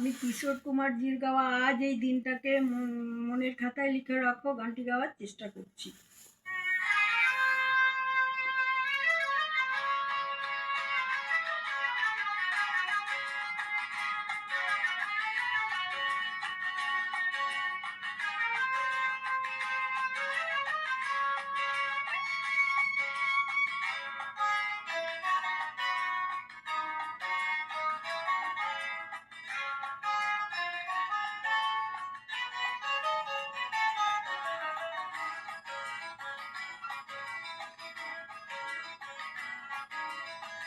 আমি কিশোর কুমারজির গাওয়া আজ এই দিনটাকে মনের খাতায় লিখে রাখো গানটি গাওয়ার চেষ্টা করছি।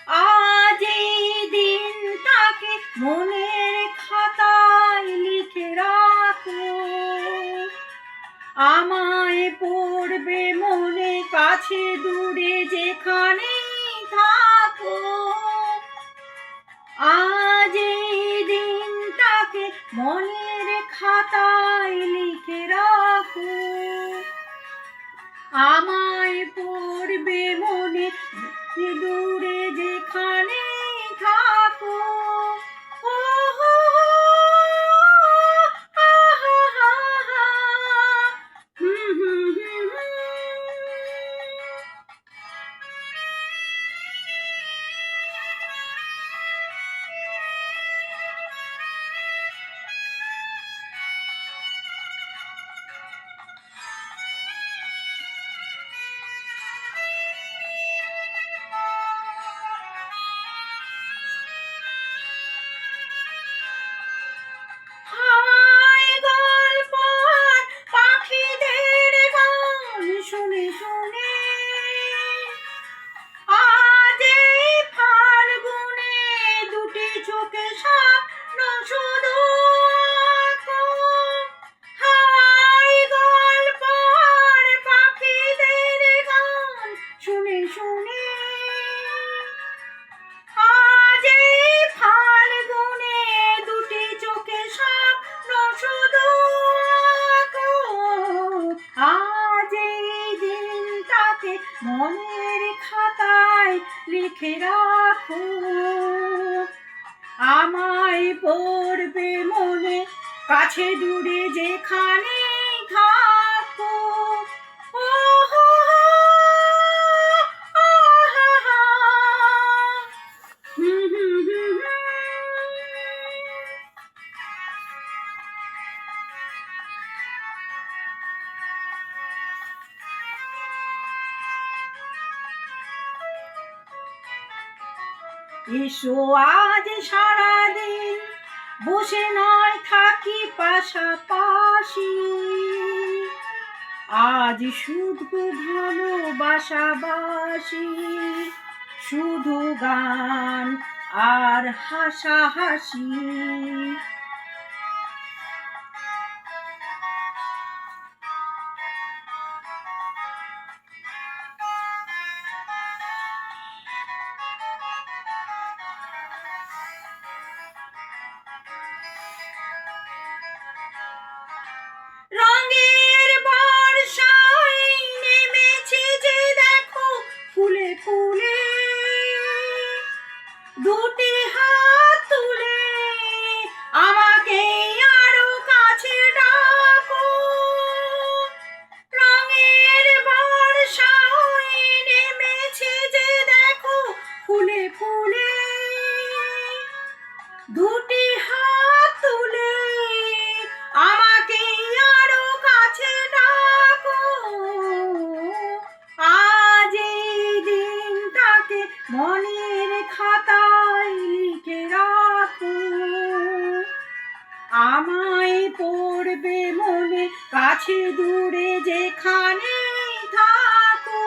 আজ এই দিনটাকে মনের খাতায় লিখে রাখো, আমায় পড়বে মনে কাছে দূরে যেখানে থাকো। আজ এই দিনটাকে মনের খাতায় লিখে রাখো, আমায় পড়বে মনে দূরে যেখানে থাকো। শুনে শুনে আজ এই ফাল্গুনে দুটি চোখে স্বপ্ন শুধু হাওয়ায় গল্প আর পাখিদের গান শুনে শুনে আজ এই ফাল্গুনে দুটি চোখে স্বপ্ন শুধু মনের খাতায় লিখে রাখো, আমায় পড়বে মনে কাছে দূরে যেখানে থাকো। এসো আজ সারাদিন বসে নয় থাকি পাশাপাশি, আজ শুধু ভালোবাসাবাসি, শুধু গান আর হাসাহাসি। রঙের বর্ষায় নেমেছে যে দেখো ফুলে ফুলে, দুটি হাত তুলে আমাকে আরো কাছে ডাকো। রঙের বর্ষায় নেমেছে যে দেখো ফুলে ফুলে, দুটি হাত তুলে আমাকে আরো কাছে ডাকো। আজ এই দিনটাকে মনের খাতায় লিখে রাখো, আমায় পড়বে মনে কাছে দূরে যেখানে থাকো।